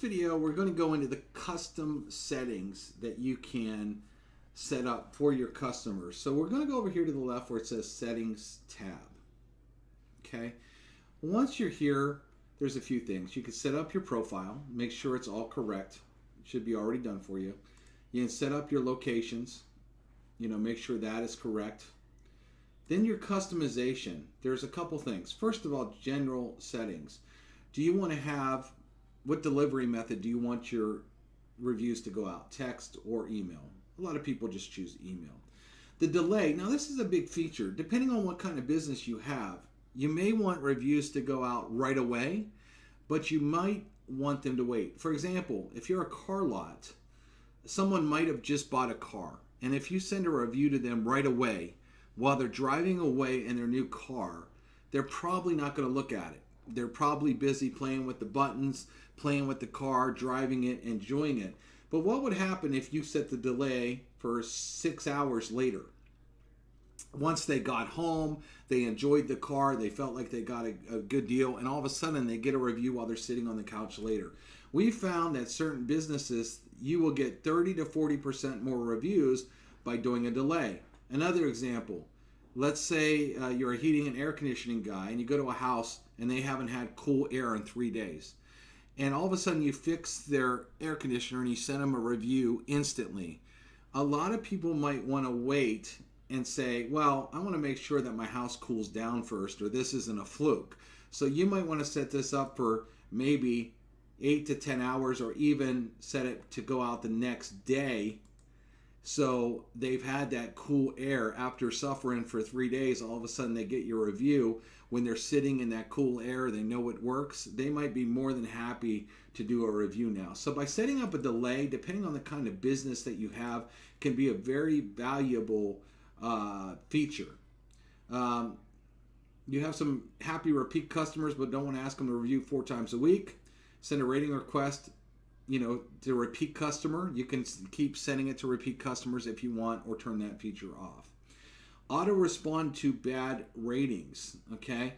video, we're going to go into the custom settings that you can set up for your customers. So we're going to go over here to the left where it says Settings tab. Okay. Once you're here, there's a few things. You can set up your profile, make sure it's all correct. It should be already done for you. You can set up your locations, make sure that is correct. Then your customization. There's a couple things. First of all, general settings. Do you want to have, what delivery method do you want your reviews to go out? Text or email? A lot of people just choose email. The delay. Now this is a big feature. Depending on what kind of business you have, you may want reviews to go out right away, but you might want them to wait. For example, if you're a car lot, someone might have just bought a car, and if you send a review to them right away while they're driving away in their new car, they're probably not going to look at it. They're probably busy playing with the buttons, playing with the car, driving it, enjoying it. But what would happen if you set the delay for 6 hours later? Once they got home, they enjoyed the car, they felt like they got a good deal, and all of a sudden they get a review while they're sitting on the couch later. We found that certain businesses, you will get 30 to 40% more reviews by doing a delay. Another example, let's say you're a heating and air conditioning guy and you go to a house and they haven't had cool air in 3 days. And all of a sudden you fix their air conditioner and you send them a review instantly. A lot of people might want to wait and say, well, I want to make sure that my house cools down first, or this isn't a fluke. So you might want to set this up for maybe 8 to 10 hours, or even set it to go out the next day. So they've had that cool air after suffering for 3 days. All of a sudden they get your review. When they're sitting in that cool air, they know it works. They might be more than happy to do a review now. So by setting up a delay, depending on the kind of business that you have, can be a very valuable feature. You have some happy repeat customers but don't want to ask them to review 4 times a week. Send a rating request to a repeat customer. You can keep sending it to repeat customers if you want, or turn that feature off. Auto respond to bad ratings. Okay,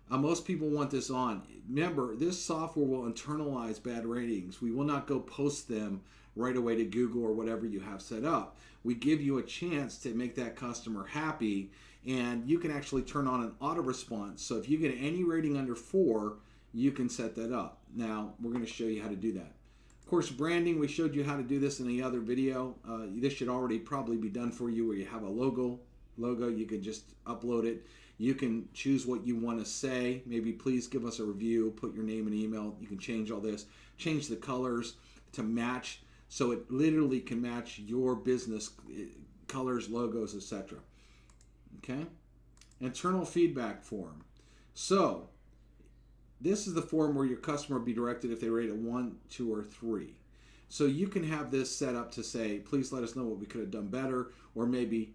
most people want this on. Remember, this software will internalize bad ratings. We will not go post them right away to Google or whatever you have set up. We give you a chance to make that customer happy, and you can actually turn on an auto response. So if you get any rating under 4, you can set that up. Now we're going to show you how to do that. Of course, branding, we showed you how to do this in the other video. This should already probably be done for you, where you have a logo. You can just upload it. You can choose what you want to say. Maybe please give us a review, put your name and email. You can change all this. Change the colors to match, so it literally can match your business colors, logos, etc. Okay? Internal feedback form. So this is the form where your customer will be directed if they rate a 1, 2, or 3. So you can have this set up to say, please let us know what we could have done better, or maybe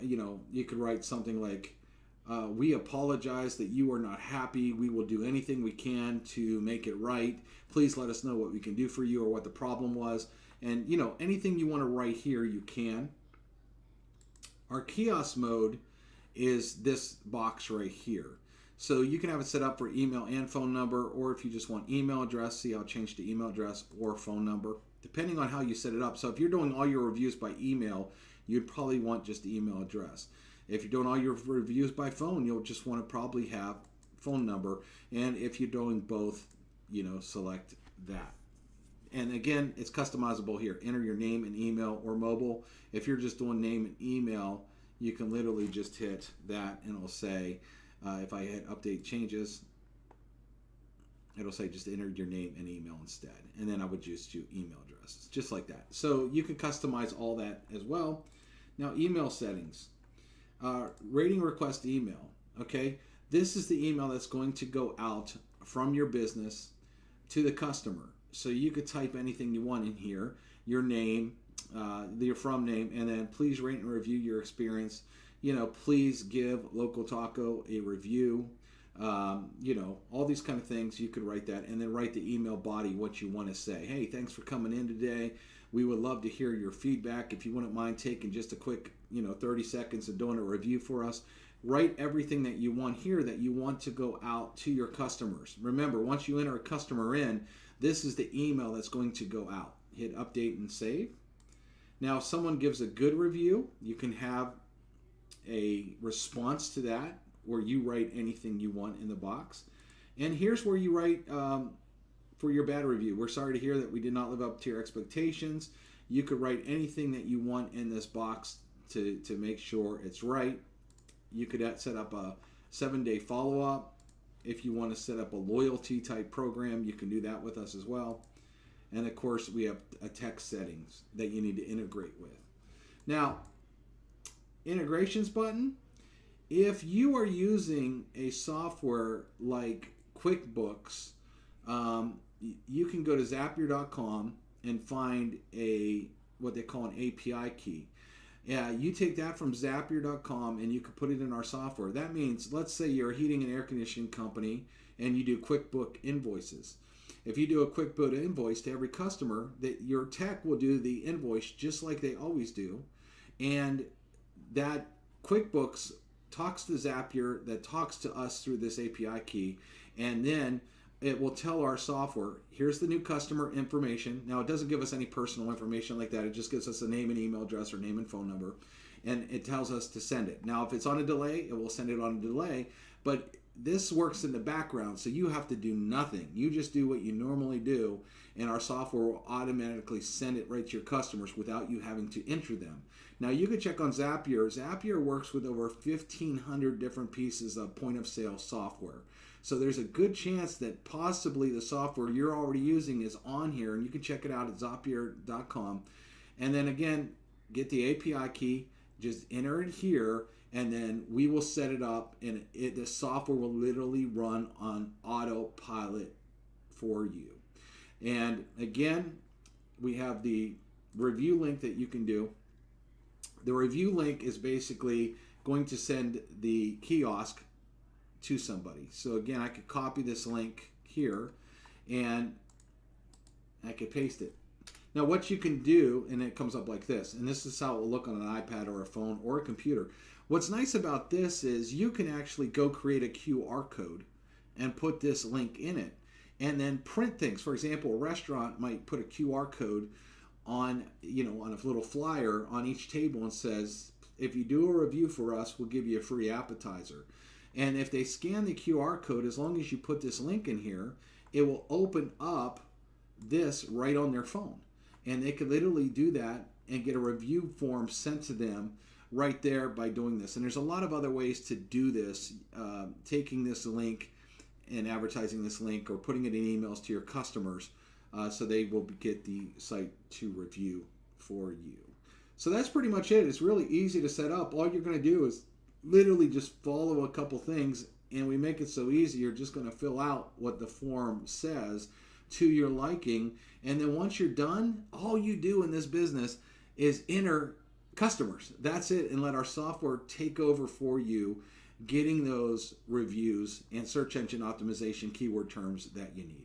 you could write something like, we apologize that you are not happy. We will do anything we can to make it right. Please let us know what we can do for you, or what the problem was. And anything you want to write here, you can. Our kiosk mode is this box right here. So you can have it set up for email and phone number, or if you just want email address, see how it changed to email address, or phone number, depending on how you set it up. So if you're doing all your reviews by email, you'd probably want just the email address. If you're doing all your reviews by phone, you'll just want to probably have phone number. And if you're doing both, select that. And again, it's customizable here. Enter your name and email, or mobile. If you're just doing name and email, you can literally just hit that, and it'll say, if I hit update changes, it'll say just enter your name and email instead. And then I would just do email addresses, just like that. So you can customize all that as well. Now, email settings. Rating request email. Okay, this is the email that's going to go out from your business to the customer. So you could type anything you want in here, your name, your from name, and then please rate and review your experience. Please give Local Taco a review. All these kind of things. You could write that, and then write the email body what you want to say. Hey, thanks for coming in today. We would love to hear your feedback. If you wouldn't mind taking just a quick 30 seconds and doing a review for us. Write everything that you want here that you want to go out to your customers. Remember, once you enter a customer in, This is the email that's going to go out. Hit update and save. Now, if someone gives a good review, you can have a response to that where you write anything you want in the box. And here's where you write for your bad review. We're sorry to hear that we did not live up to your expectations. You could write anything that you want in this box to make sure it's right. You could set up a 7-day follow-up. If you want to set up a loyalty type program, you can do that with us as well. And of course, we have a text settings that you need to integrate with. Now, integrations button. If you are using a software like QuickBooks, you can go to Zapier.com and find what they call an API key. You take that from Zapier.com and you can put it in our software. That means, let's say you're a heating and air conditioning company and you do QuickBook invoices. If you do a QuickBook invoice to every customer, that your tech will do the invoice just like they always do, and that QuickBooks talks to Zapier, that talks to us through this API key, and then it will tell our software, here's the new customer information. Now, it doesn't give us any personal information like that. It just gives us a name and email address or name and phone number, and it tells us to send it. Now, if it's on a delay, it will send it on a delay, but this works in the background, so you have to do nothing. You just do what you normally do, and our software will automatically send it right to your customers without you having to enter them. Now, you can check on Zapier. Zapier works with over 1,500 different pieces of point-of-sale software. So there's a good chance that possibly the software you're already using is on here, and you can check it out at Zapier.com. And then again, get the API key, just enter it here, and then we will set it up, and the software will literally run on autopilot for you. And again, we have the review link that you can do. The review link is basically going to send the kiosk to somebody. So again, I could copy this link here and I could paste it. Now what you can do, and it comes up like this, and this is how it will look on an iPad or a phone or a computer. What's nice about this is you can actually go create a QR code and put this link in it and then print things. For example, a restaurant might put a QR code on a little flyer on each table and says, if you do a review for us, we'll give you a free appetizer. And if they scan the QR code, as long as you put this link in here, it will open up this right on their phone. And they could literally do that and get a review form sent to them right there by doing this. And there's a lot of other ways to do this, taking this link and advertising this link or putting it in emails to your customers so they will get the site to review for you. So that's pretty much it. It's really easy to set up. All you're going to do is literally just follow a couple things, and we make it so easy. You're just going to fill out what the form says to your liking, and then once you're done, all you do in this business is enter customers. That's it, and let our software take over for you, getting those reviews and search engine optimization keyword terms that you need.